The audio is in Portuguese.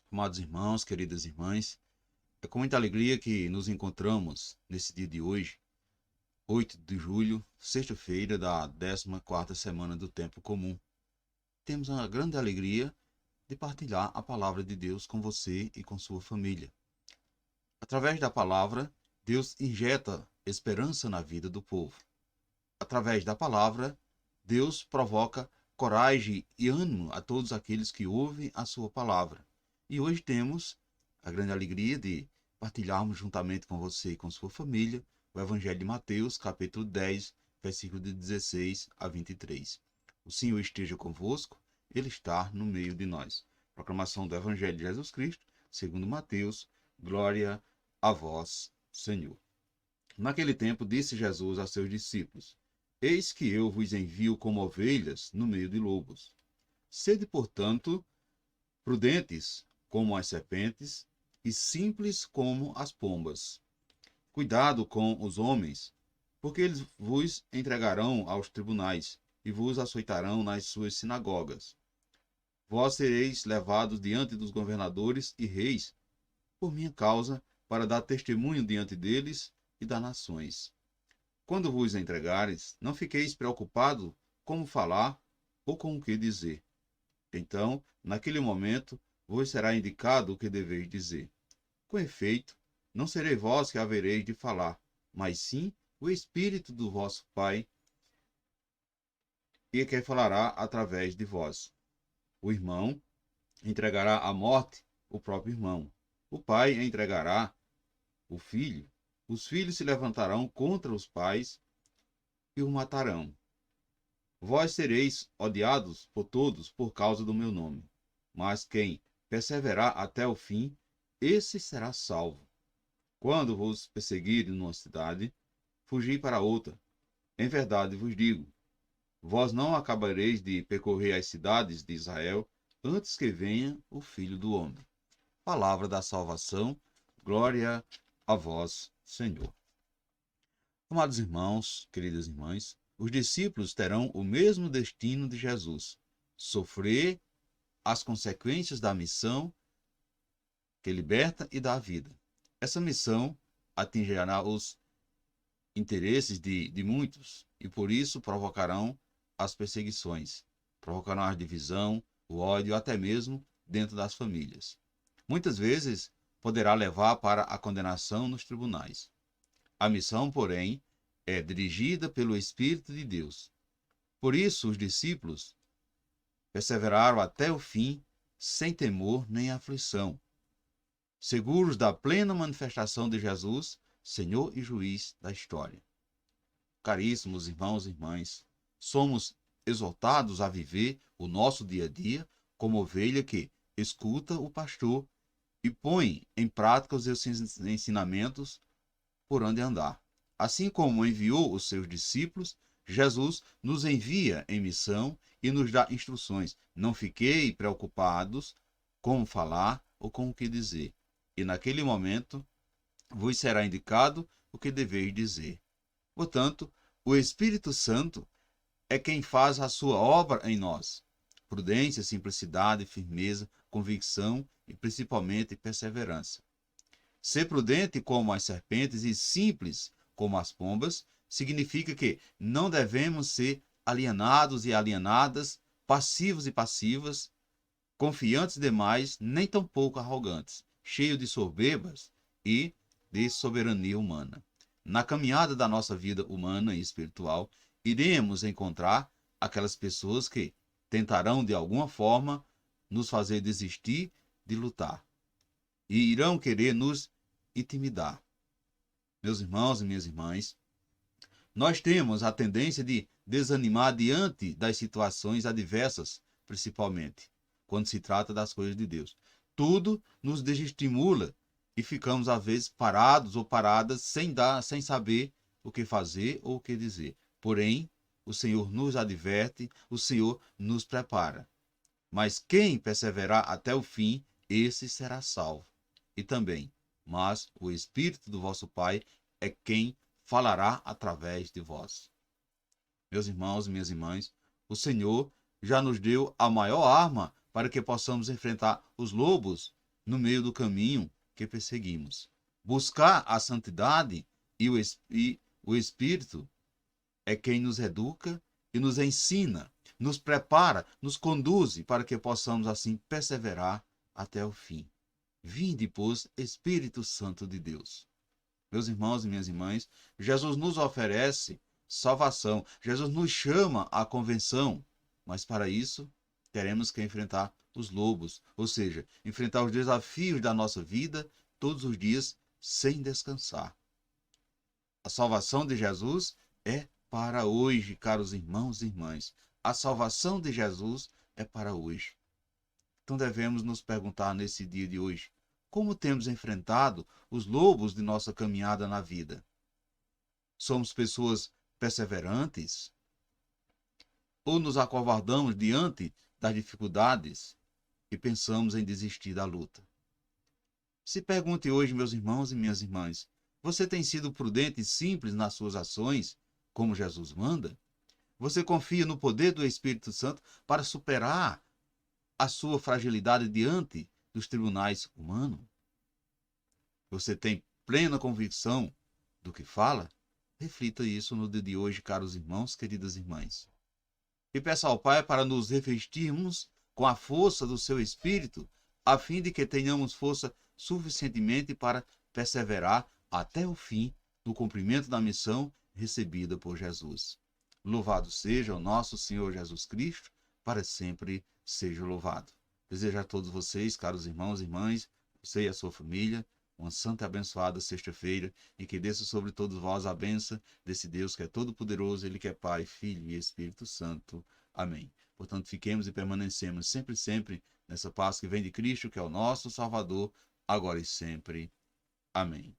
Amados irmãos, queridas irmãs, é com muita alegria que nos encontramos nesse dia de hoje, 8 de julho, sexta-feira da 14ª semana do Tempo Comum. Temos a grande alegria de partilhar a palavra de Deus com você e com sua família. Através da palavra, Deus injeta esperança na vida do povo. Através da palavra, Deus provoca coragem e ânimo a todos aqueles que ouvem a sua palavra. E hoje temos a grande alegria de partilharmos juntamente com você e com sua família o Evangelho de Mateus, capítulo 10, versículo de 16 a 23. O Senhor esteja convosco, Ele está no meio de nós. Proclamação do Evangelho de Jesus Cristo, segundo Mateus, glória a vós, Senhor. Naquele tempo disse Jesus a seus discípulos: Eis que eu vos envio como ovelhas no meio de lobos. Sede, portanto, prudentes como as serpentes e simples como as pombas. Cuidado com os homens, porque eles vos entregarão aos tribunais e vos açoitarão nas suas sinagogas. Vós sereis levados diante dos governadores e reis, por minha causa, para dar testemunho diante deles e das nações. Quando vos entregares, não fiqueis preocupados como falar ou com o que dizer. Então, naquele momento, vos será indicado o que deveis dizer. Com efeito, não serei vós que havereis de falar, mas sim o Espírito do vosso Pai, e que falará através de vós. O irmão entregará à morte o próprio irmão. O pai entregará o filho. Os filhos se levantarão contra os pais e o matarão. Vós sereis odiados por todos por causa do meu nome. Mas quem perseverar até o fim, esse será salvo. Quando vos perseguirem numa cidade, fugi para outra. Em verdade vos digo, vós não acabareis de percorrer as cidades de Israel antes que venha o Filho do Homem. Palavra da salvação, glória a vós, Senhor. Amados irmãos, queridas irmãs, os discípulos terão o mesmo destino de Jesus: sofrer as consequências da missão que liberta e dá a vida. Essa missão atingirá os interesses de muitos e por isso provocarão as perseguições, provocarão a divisão, o ódio, até mesmo dentro das famílias. Muitas vezes poderá levar para a condenação nos tribunais. A missão, porém, é dirigida pelo Espírito de Deus. Por isso, os discípulos perseveraram até o fim, sem temor nem aflição, seguros da plena manifestação de Jesus, Senhor e Juiz da história. Caríssimos irmãos e irmãs, somos exortados a viver o nosso dia a dia como ovelha que escuta o pastor e põe em prática os seus ensinamentos por onde andar. Assim como enviou os seus discípulos, Jesus nos envia em missão e nos dá instruções. Não fiquei preocupados com falar ou com o que dizer. E naquele momento vos será indicado o que deveis dizer. Portanto, o Espírito Santo é quem faz a sua obra em nós. Prudência, simplicidade, firmeza, convicção e principalmente perseverança. Ser prudente como as serpentes e simples como as pombas significa que não devemos ser alienados e alienadas, passivos e passivas, confiantes demais, nem tampouco arrogantes, cheios de soberbas e de soberania humana. Na caminhada da nossa vida humana e espiritual, iremos encontrar aquelas pessoas que tentarão de alguma forma nos fazer desistir de lutar e irão querer nos intimidar. Meus irmãos e minhas irmãs, nós temos a tendência de desanimar diante das situações adversas, principalmente quando se trata das coisas de Deus. Tudo nos desestimula e ficamos às vezes parados ou paradas sem saber o que fazer ou o que dizer. Porém, o Senhor nos adverte, o Senhor nos prepara. Mas quem perseverar até o fim, esse será salvo. E também, mas o Espírito do vosso Pai é quem falará através de vós. Meus irmãos e minhas irmãs, o Senhor já nos deu a maior arma para que possamos enfrentar os lobos no meio do caminho que perseguimos. Buscar a santidade e o Espírito é quem nos educa e nos ensina, nos prepara, nos conduz para que possamos assim perseverar até o fim. Vinde, pois, Espírito Santo de Deus. Meus irmãos e minhas irmãs, Jesus nos oferece salvação. Jesus nos chama à convenção, mas para isso teremos que enfrentar os lobos, ou seja, enfrentar os desafios da nossa vida todos os dias sem descansar. A salvação de Jesus é para hoje, caros irmãos e irmãs. A salvação de Jesus é para hoje. Então devemos nos perguntar nesse dia de hoje, como temos enfrentado os lobos de nossa caminhada na vida? Somos pessoas perseverantes? Ou nos acovardamos diante das dificuldades e pensamos em desistir da luta? Se pergunte hoje, meus irmãos e minhas irmãs, você tem sido prudente e simples nas suas ações, como Jesus manda? Você confia no poder do Espírito Santo para superar a sua fragilidade diante dos tribunais humanos? Você tem plena convicção do que fala? Reflita isso no dia de hoje, caros irmãos, queridas irmãs. E peça ao Pai para nos revestirmos com a força do seu Espírito, a fim de que tenhamos força suficientemente para perseverar até o fim no cumprimento da missão recebida por Jesus. Louvado seja o nosso Senhor Jesus Cristo, para sempre seja louvado. Desejo a todos vocês, caros irmãos e irmãs, você e a sua família, uma santa e abençoada sexta-feira, e que desça sobre todos vós a bênção desse Deus que é todo-poderoso, Ele que é Pai, Filho e Espírito Santo. Amém. Portanto, fiquemos e permanecemos sempre nessa paz que vem de Cristo, que é o nosso Salvador, agora e sempre. Amém.